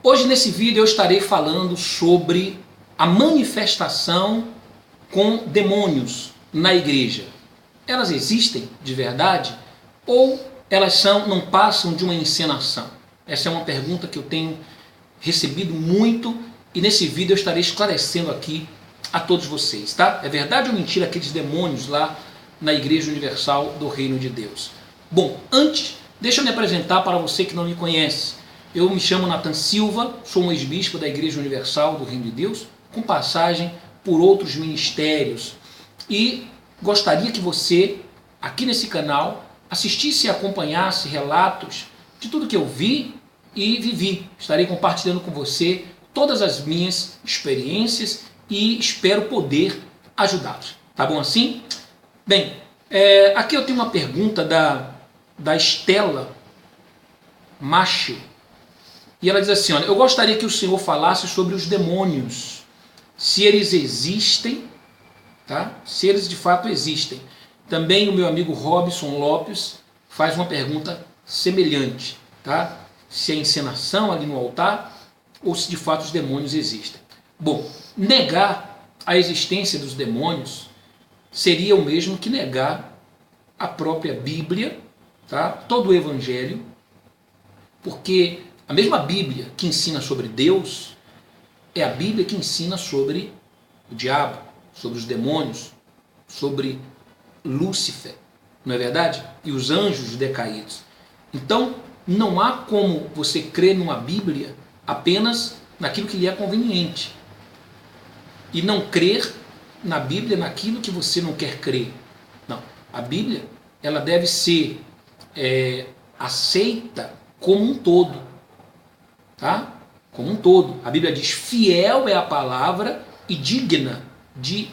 Hoje nesse vídeo eu estarei falando sobre a manifestação com demônios na igreja. Elas existem de verdade ou elas não passam de uma encenação? Essa é uma pergunta que eu tenho recebido muito e nesse vídeo eu estarei esclarecendo aqui a todos vocês, tá? É verdade ou mentira aqueles demônios lá na Igreja Universal do Reino de Deus? Bom, antes, deixa eu me apresentar para você que não me conhece. Eu me chamo Nathan Silva, sou um ex-bispo da Igreja Universal do Reino de Deus, com passagem por outros ministérios. E gostaria que você, aqui nesse canal, assistisse e acompanhasse relatos de tudo que eu vi e vivi. Estarei compartilhando com você todas as minhas experiências e espero poder ajudá-los. Tá bom assim? Bem, aqui eu tenho uma pergunta da Estela Macho. E ela diz assim, olha, eu gostaria que o senhor falasse sobre os demônios, se eles existem, tá? Se eles de fato existem. Também o meu amigo Robson Lopes faz uma pergunta semelhante, tá? Se é encenação ali no altar ou se de fato os demônios existem. Bom, negar a existência dos demônios seria o mesmo que negar a própria Bíblia, tá? Todo o Evangelho, porque a mesma Bíblia que ensina sobre Deus é a Bíblia que ensina sobre o diabo, sobre os demônios, sobre Lúcifer, não é verdade? E os anjos decaídos. Então, não há como você crer numa Bíblia apenas naquilo que lhe é conveniente e não crer na Bíblia naquilo que você não quer crer. Não, a Bíblia ela deve ser aceita como um todo. Tá? Como um todo. A Bíblia diz, fiel é a palavra e digna de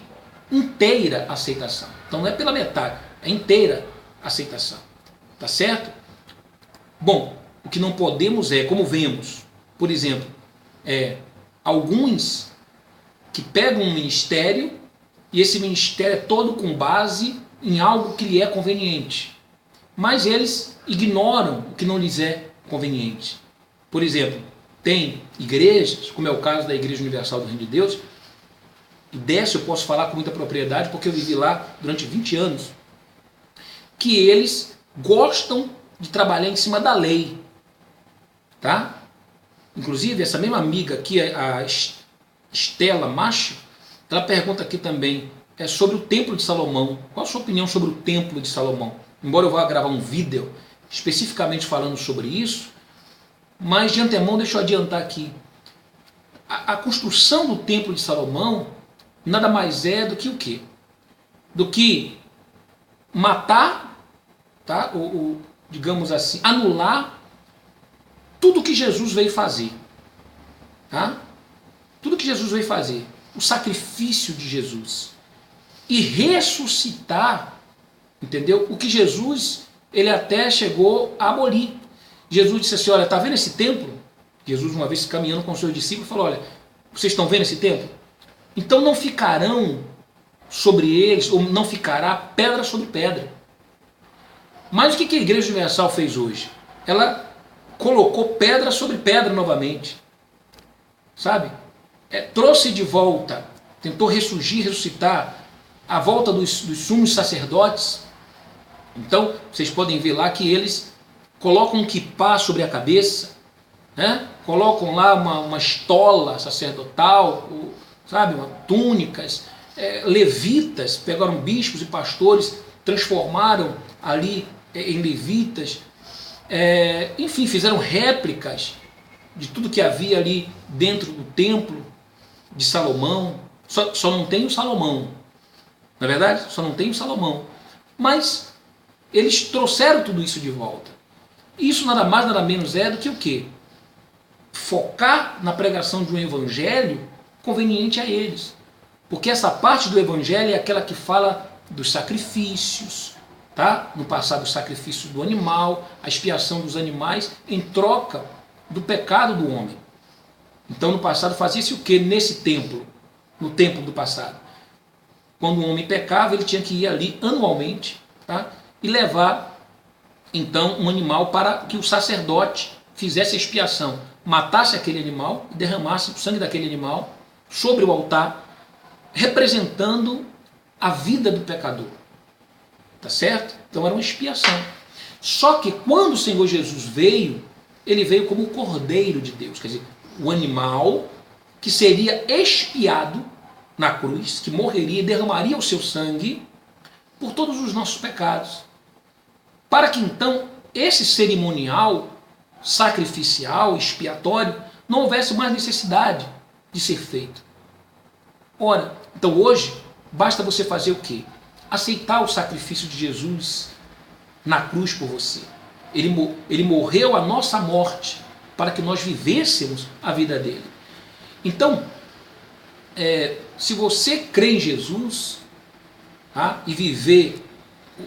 inteira aceitação. Então não é pela metade, é inteira aceitação. Tá certo? Bom, o que não podemos como vemos, por exemplo, alguns que pegam um ministério e esse ministério é todo com base em algo que lhe é conveniente. Mas eles ignoram o que não lhes é conveniente. Por exemplo, tem igrejas, como é o caso da Igreja Universal do Reino de Deus, e dessa eu posso falar com muita propriedade, porque eu vivi lá durante 20 anos, que eles gostam de trabalhar em cima da lei. Tá? Inclusive, essa mesma amiga aqui, a Estela Macho, ela pergunta aqui também sobre o Templo de Salomão. Qual a sua opinião sobre o Templo de Salomão? Embora eu vá gravar um vídeo especificamente falando sobre isso, mas de antemão deixa eu adiantar aqui. A construção do Templo de Salomão nada mais é do que o quê? Do que matar, tá? Digamos assim, anular tudo que Jesus veio fazer. Tá? Tudo que Jesus veio fazer. O sacrifício de Jesus. E ressuscitar, entendeu? O que Jesus, ele até chegou a abolir. Jesus disse assim, olha, está vendo esse templo? Jesus uma vez caminhando com os seus discípulos falou, olha, vocês estão vendo esse templo? Então não ficarão sobre eles, ou não ficará pedra sobre pedra. Mas o que a Igreja Universal fez hoje? Ela colocou pedra sobre pedra novamente. Sabe? Trouxe de volta, tentou ressurgir, ressuscitar a volta dos sumos sacerdotes. Então, vocês podem ver lá que eles colocam um quipá sobre a cabeça, né? Colocam lá uma estola sacerdotal, sabe, túnicas, levitas, pegaram bispos e pastores, transformaram ali em levitas, enfim, fizeram réplicas de tudo que havia ali dentro do templo de Salomão. Só não tem o Salomão, não é verdade? Só não tem o Salomão, mas eles trouxeram tudo isso de volta. Isso nada mais, nada menos do que o quê? Focar na pregação de um evangelho conveniente a eles. Porque essa parte do evangelho é aquela que fala dos sacrifícios, tá? No passado, o sacrifício do animal, a expiação dos animais em troca do pecado do homem. Então, no passado, fazia-se o quê nesse templo? No templo do passado. Quando um homem pecava, ele tinha que ir ali anualmente, tá? E levar então um animal para que o sacerdote fizesse a expiação, matasse aquele animal e derramasse o sangue daquele animal sobre o altar, representando a vida do pecador. Tá certo? Então era uma expiação. Só que quando o Senhor Jesus veio, ele veio como o Cordeiro de Deus, quer dizer, o animal que seria expiado na cruz, que morreria e derramaria o seu sangue por todos os nossos pecados. Para que então esse cerimonial sacrificial, expiatório, não houvesse mais necessidade de ser feito. Ora, então hoje, basta você fazer o quê? Aceitar o sacrifício de Jesus na cruz por você. Ele morreu a nossa morte para que nós vivêssemos a vida dele. Então, se você crê em Jesus, tá, e viver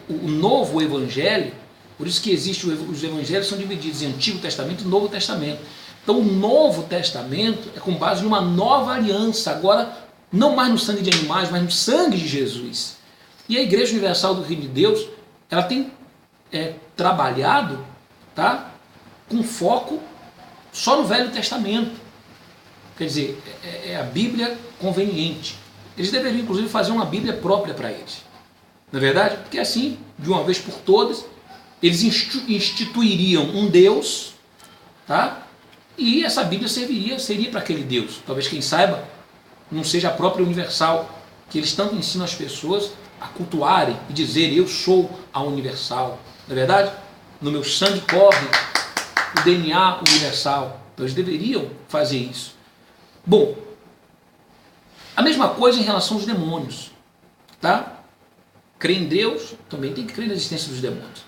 o novo evangelho, por isso que os evangelhos são divididos em Antigo Testamento e Novo Testamento. Então o Novo Testamento é com base em uma nova aliança, agora não mais no sangue de animais, mas no sangue de Jesus. E a Igreja Universal do Reino de Deus, ela tem trabalhado, tá, com foco só no Velho Testamento. Quer dizer, é a Bíblia conveniente. Eles deveriam, inclusive, fazer uma Bíblia própria para eles. Não é verdade? Porque assim, de uma vez por todas, eles instituiriam um Deus, tá? E essa Bíblia seria para aquele Deus. Talvez, quem saiba, não seja a própria Universal, que eles tanto ensinam as pessoas a cultuarem e dizer: eu sou a Universal. Não é verdade? No meu sangue corre o DNA universal. Então eles deveriam fazer isso. Bom, a mesma coisa em relação aos demônios, tá? Crer em Deus, também tem que crer na existência dos demônios.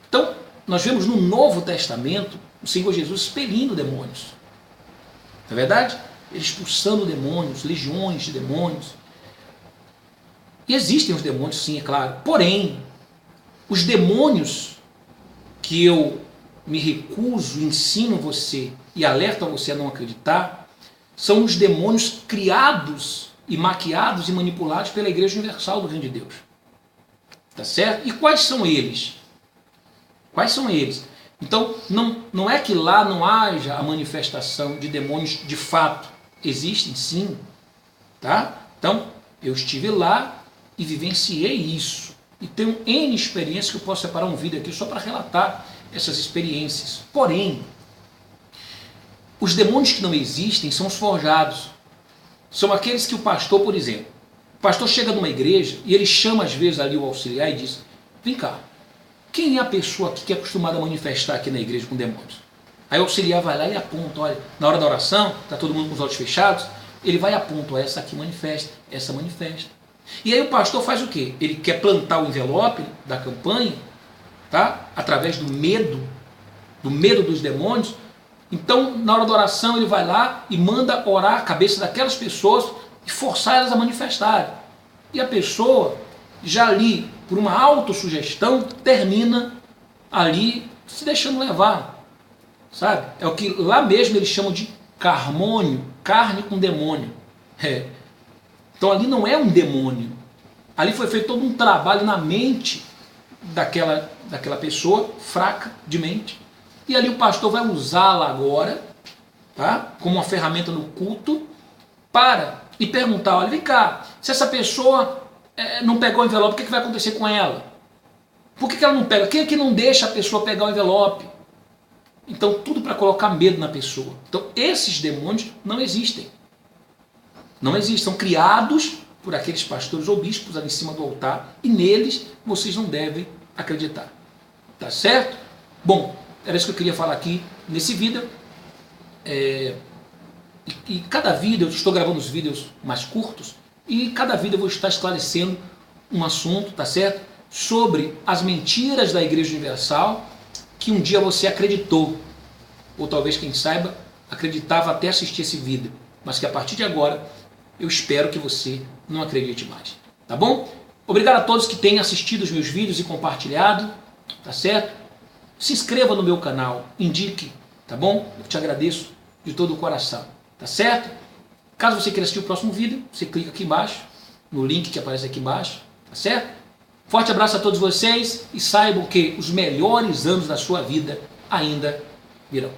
Então, nós vemos no Novo Testamento o Senhor Jesus expelindo demônios. Não é verdade? Ele expulsando demônios, legiões de demônios. E existem os demônios, sim, é claro. Porém, os demônios que eu me recuso, ensino você e alerto a você a não acreditar, são os demônios criados e maquiados e manipulados pela Igreja Universal do Reino de Deus. Tá certo? E quais são eles? Quais são eles? Então, não é que lá não haja a manifestação de demônios de fato. Existem sim. Tá? Então, eu estive lá e vivenciei isso. E tenho N experiências que eu posso separar um vídeo aqui só para relatar essas experiências. Porém, os demônios que não existem são os forjados. São aqueles que o pastor, por exemplo, o pastor chega numa igreja e ele chama às vezes ali o auxiliar e diz: vem cá, quem é a pessoa aqui que é acostumada a manifestar aqui na igreja com demônios? Aí o auxiliar vai lá e aponta: olha, na hora da oração, está todo mundo com os olhos fechados, ele vai e aponta: essa aqui manifesta, essa manifesta. E aí o pastor faz o quê? Ele quer plantar o envelope da campanha, tá? Através do medo dos demônios. Então, na hora da oração, ele vai lá e manda orar a cabeça daquelas pessoas e forçar elas a manifestarem. E a pessoa, já ali, por uma autossugestão, termina ali se deixando levar. Sabe? É o que lá mesmo eles chamam de carmônio, carne com demônio. Então ali não é um demônio. Ali foi feito todo um trabalho na mente daquela pessoa fraca de mente. E ali o pastor vai usá-la agora, tá? Como uma ferramenta no culto, e perguntar: olha, vem cá, se essa pessoa não pegou o envelope, o que vai acontecer com ela? Por que ela não pega? Quem é que não deixa a pessoa pegar o envelope? Então, tudo para colocar medo na pessoa. Então, esses demônios não existem. Não existem, são criados por aqueles pastores ou bispos ali em cima do altar, e neles vocês não devem acreditar. Tá certo? Bom, era isso que eu queria falar aqui nesse vídeo. E cada vídeo, eu estou gravando os vídeos mais curtos, e cada vídeo eu vou estar esclarecendo um assunto, tá certo? Sobre as mentiras da Igreja Universal que um dia você acreditou, ou talvez, quem saiba, acreditava até assistir esse vídeo, mas que a partir de agora eu espero que você não acredite mais. Tá bom? Obrigado a todos que têm assistido os meus vídeos e compartilhado, tá certo? Se inscreva no meu canal, indique, tá bom? Eu te agradeço de todo o coração, tá certo? Caso você queira assistir o próximo vídeo, você clica aqui embaixo, no link que aparece aqui embaixo, tá certo? Forte abraço a todos vocês e saibam que os melhores anos da sua vida ainda virão.